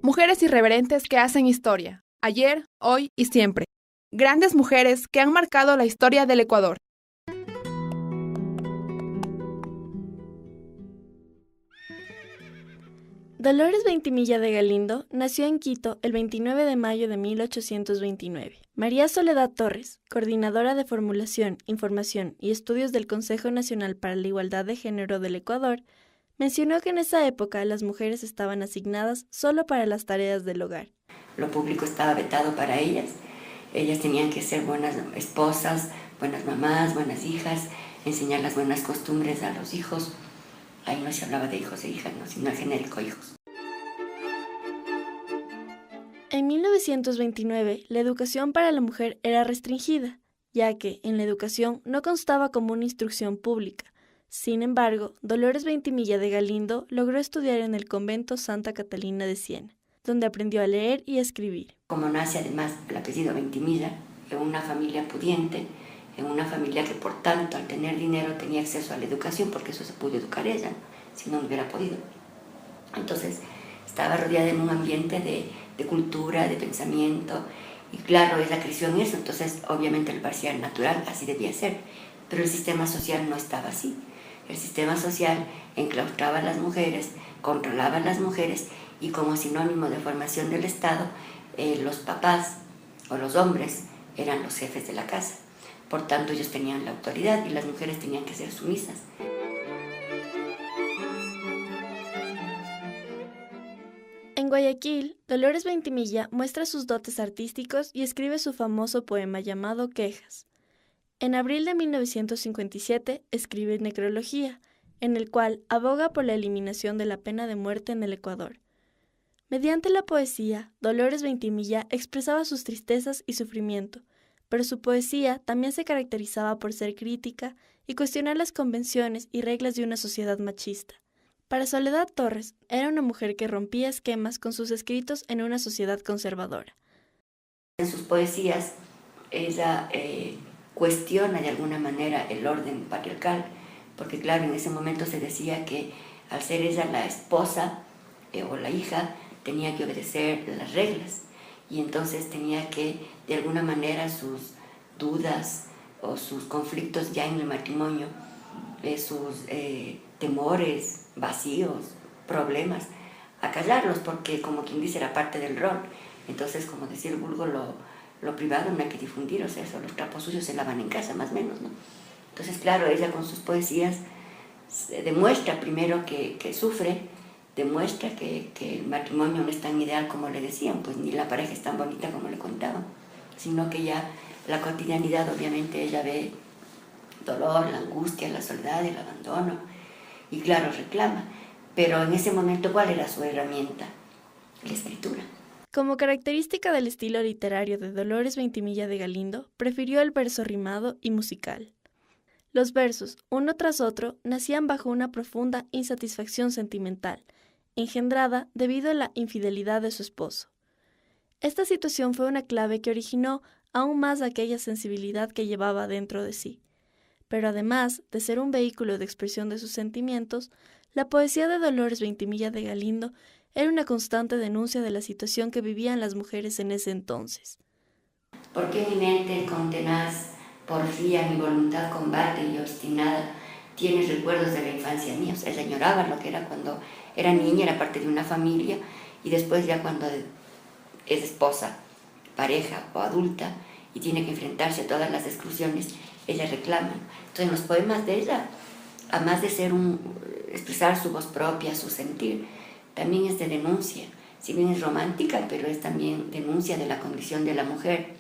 Mujeres irreverentes que hacen historia, ayer, hoy y siempre. Grandes mujeres que han marcado la historia del Ecuador. Dolores Veintimilla de Galindo nació en Quito el 29 de mayo de 1829. María Soledad Torres, coordinadora de Formulación, Información y Estudios del Consejo Nacional para la Igualdad de Género del Ecuador, mencionó que en esa época las mujeres estaban asignadas solo para las tareas del hogar. Lo público estaba vetado para ellas. Ellas tenían que ser buenas esposas, buenas mamás, buenas hijas, enseñar las buenas costumbres a los hijos. Ahí no se hablaba de hijos e hijas, no, sino el genérico hijos. En 1929, la educación para la mujer era restringida, ya que en la educación no constaba como una instrucción pública. Sin embargo, Dolores Veintimilla de Galindo logró estudiar en el convento Santa Catalina de Siena, donde aprendió a leer y a escribir. Como nace además el apellido Veintimilla, en una familia pudiente, en una familia que por tanto al tener dinero tenía acceso a la educación, porque eso se pudo educar ella, si no hubiera podido. Entonces estaba rodeada en un ambiente de cultura, de pensamiento, y claro, ella creció en eso, entonces obviamente le parecía natural, así debía ser, pero el sistema social no estaba así. El sistema social enclaustraba a las mujeres, controlaba a las mujeres, y como sinónimo de formación del Estado, los papás o los hombres eran los jefes de la casa. Por tanto, ellos tenían la autoridad y las mujeres tenían que ser sumisas. En Guayaquil, Dolores Veintimilla muestra sus dotes artísticos y escribe su famoso poema llamado Quejas. En abril de 1957 escribe Necrología, en el cual aboga por la eliminación de la pena de muerte en el Ecuador. Mediante la poesía, Dolores Veintimilla expresaba sus tristezas y sufrimiento, pero su poesía también se caracterizaba por ser crítica y cuestionar las convenciones y reglas de una sociedad machista. Para Soledad Torres, era una mujer que rompía esquemas con sus escritos en una sociedad conservadora. En sus poesías, ella cuestiona de alguna manera el orden patriarcal, porque claro, en ese momento se decía que al ser ella la esposa o la hija, tenía que obedecer las reglas, y entonces tenía que, de alguna manera, sus dudas o sus conflictos ya en el matrimonio, sus temores, vacíos, problemas, acallarlos, porque como quien dice era parte del rol. Entonces, como decía el vulgo, lo privado no hay que difundir, o sea, eso, los trapos sucios se lavan en casa, más o menos, ¿no? Entonces, claro, ella con sus poesías demuestra primero que sufre, demuestra que el matrimonio no es tan ideal como le decían, pues ni la pareja es tan bonita como le contaban, sino que ya la cotidianidad, obviamente, ella ve dolor, la angustia, la soledad, el abandono, y claro, reclama. Pero en ese momento, ¿cuál era su herramienta? La escritura. Como característica del estilo literario de Dolores Veintimilla de Galindo, prefirió el verso rimado y musical. Los versos, uno tras otro, nacían bajo una profunda insatisfacción sentimental, engendrada debido a la infidelidad de su esposo. Esta situación fue una clave que originó aún más aquella sensibilidad que llevaba dentro de sí. Pero además de ser un vehículo de expresión de sus sentimientos, la poesía de Dolores Veintimilla de Galindo era una constante denuncia de la situación que vivían las mujeres en ese entonces. ¿Por qué mi mente con tenaz porfía, mi voluntad combate y obstinada tiene recuerdos de la infancia mía? O sea, ella añoraba lo que era cuando era niña, era parte de una familia, y después ya cuando es esposa, pareja o adulta y tiene que enfrentarse a todas las exclusiones, ella reclama. Entonces, en los poemas de ella, además de ser expresar su voz propia, su sentir, también es de denuncia. Si bien es romántica, pero es también denuncia de la condición de la mujer.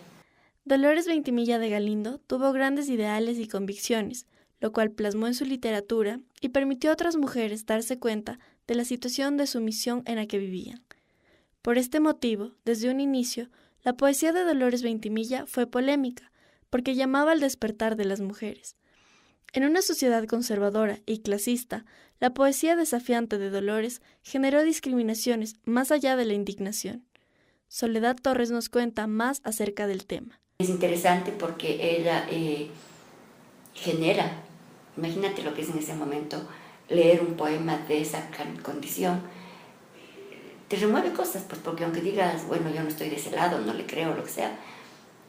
Dolores Veintimilla de Galindo tuvo grandes ideales y convicciones, lo cual plasmó en su literatura y permitió a otras mujeres darse cuenta de la situación de sumisión en la que vivían. Por este motivo, desde un inicio, la poesía de Dolores Veintimilla fue polémica, porque llamaba al despertar de las mujeres. En una sociedad conservadora y clasista, la poesía desafiante de Dolores generó discriminaciones más allá de la indignación. Soledad Torres nos cuenta más acerca del tema. Es interesante porque ella genera, imagínate lo que es en ese momento leer un poema de esa condición, te remueve cosas, pues porque aunque digas, bueno, yo no estoy de ese lado, no le creo, lo que sea,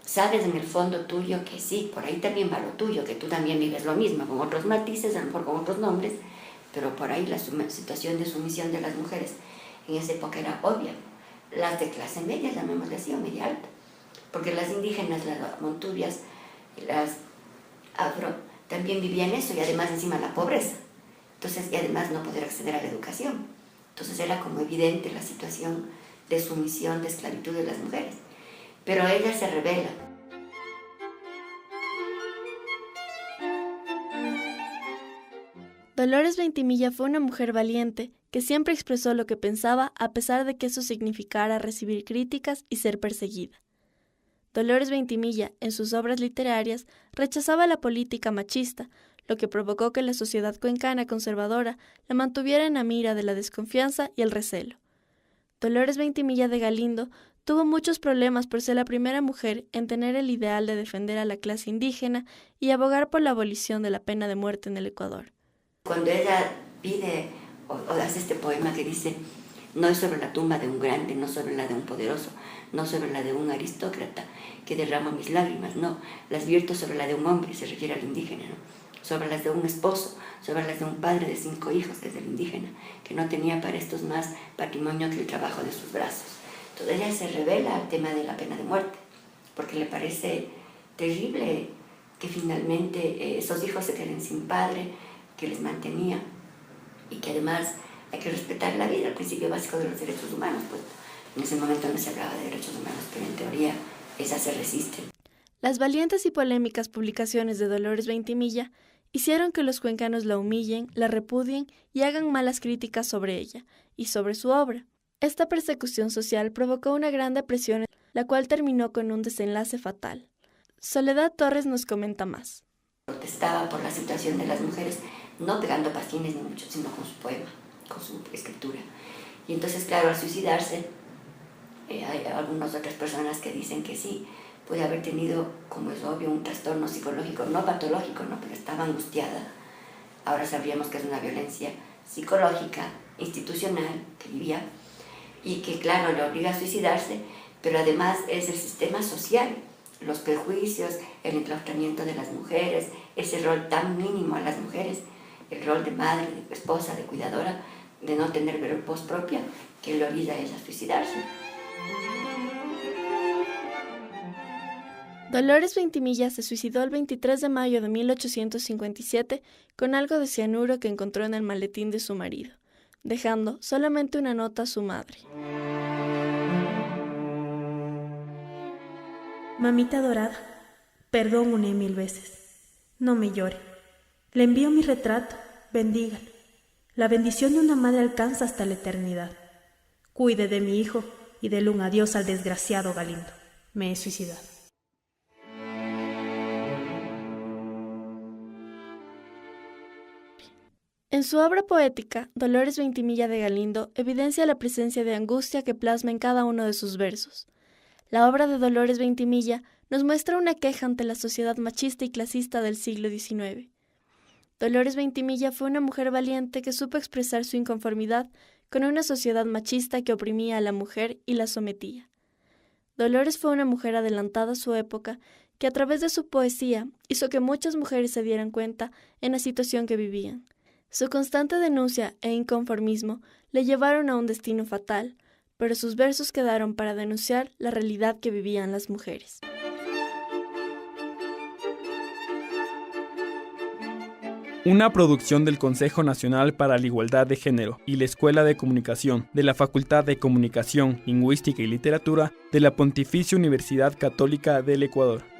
sabes en el fondo tuyo que sí, por ahí también va lo tuyo, que tú también vives lo mismo, con otros matices, a lo mejor con otros nombres, pero por ahí la situación de sumisión de las mujeres en esa época era obvia. Las de clase media, llamémosle así, o media alta, porque las indígenas, las montubias, las afro, también vivían eso, y además encima la pobreza, entonces, y además no poder acceder a la educación. Entonces era como evidente la situación de sumisión, de esclavitud de las mujeres. Pero ella se revela. Dolores Ventimilla fue una mujer valiente que siempre expresó lo que pensaba a pesar de que eso significara recibir críticas y ser perseguida. Dolores Ventimilla, en sus obras literarias, rechazaba la política machista, lo que provocó que la sociedad cuencana conservadora la mantuviera en la mira de la desconfianza y el recelo. Dolores Ventimilla de Galindo tuvo muchos problemas por ser la primera mujer en tener el ideal de defender a la clase indígena y abogar por la abolición de la pena de muerte en el Ecuador. Cuando ella pide o hace este poema que dice: no es sobre la tumba de un grande, no sobre la de un poderoso, no sobre la de un aristócrata que derrama mis lágrimas, no, las vierto sobre la de un hombre, se refiere al indígena, ¿no? Sobre las de un esposo, sobre las de un padre de 5 hijos, que es el indígena, que no tenía para estos más patrimonio que el trabajo de sus brazos. Entonces ella se revela al tema de la pena de muerte, porque le parece terrible que finalmente esos hijos se queden sin padre, que les mantenía, y que además hay que respetar la vida, el principio básico de los derechos humanos. Pues en ese momento no se hablaba de derechos humanos, pero en teoría esas se resisten. Las valientes y polémicas publicaciones de Dolores Ventimilla hicieron que los cuencanos la humillen, la repudien y hagan malas críticas sobre ella y sobre su obra. Esta persecución social provocó una gran depresión, la cual terminó con un desenlace fatal. Soledad Torres nos comenta más. Protestaba por la situación de las mujeres, no pegando pastines ni mucho, sino con su poema, con su escritura. Y entonces, claro, al suicidarse, hay algunas otras personas que dicen que sí, puede haber tenido, como es obvio, un trastorno psicológico, no patológico, no, pero estaba angustiada. Ahora sabríamos que es una violencia psicológica, institucional, que vivía, y que, claro, le obliga a suicidarse, pero además es el sistema social, los prejuicios, el enclaustramiento de las mujeres, ese rol tan mínimo a las mujeres, el rol de madre, de esposa, de cuidadora, de no tener voz propia, que le obliga a ella a suicidarse. Dolores Ventimilla se suicidó el 23 de mayo de 1857 con algo de cianuro que encontró en el maletín de su marido, dejando solamente una nota a su madre. Mamita dorada, perdón 1000 veces. No me llore. Le envío mi retrato, bendígalo. La bendición de una madre alcanza hasta la eternidad. Cuide de mi hijo y dele un adiós al desgraciado Galindo. Me he suicidado. En su obra poética, Dolores Ventimilla de Galindo evidencia la presencia de angustia que plasma en cada uno de sus versos. La obra de Dolores Ventimilla nos muestra una queja ante la sociedad machista y clasista del siglo XIX. Dolores Ventimilla fue una mujer valiente que supo expresar su inconformidad con una sociedad machista que oprimía a la mujer y la sometía. Dolores fue una mujer adelantada a su época que a través de su poesía hizo que muchas mujeres se dieran cuenta en la situación que vivían. Su constante denuncia e inconformismo le llevaron a un destino fatal, pero sus versos quedaron para denunciar la realidad que vivían las mujeres. Una producción del Consejo Nacional para la Igualdad de Género y la Escuela de Comunicación de la Facultad de Comunicación, Lingüística y Literatura de la Pontificia Universidad Católica del Ecuador.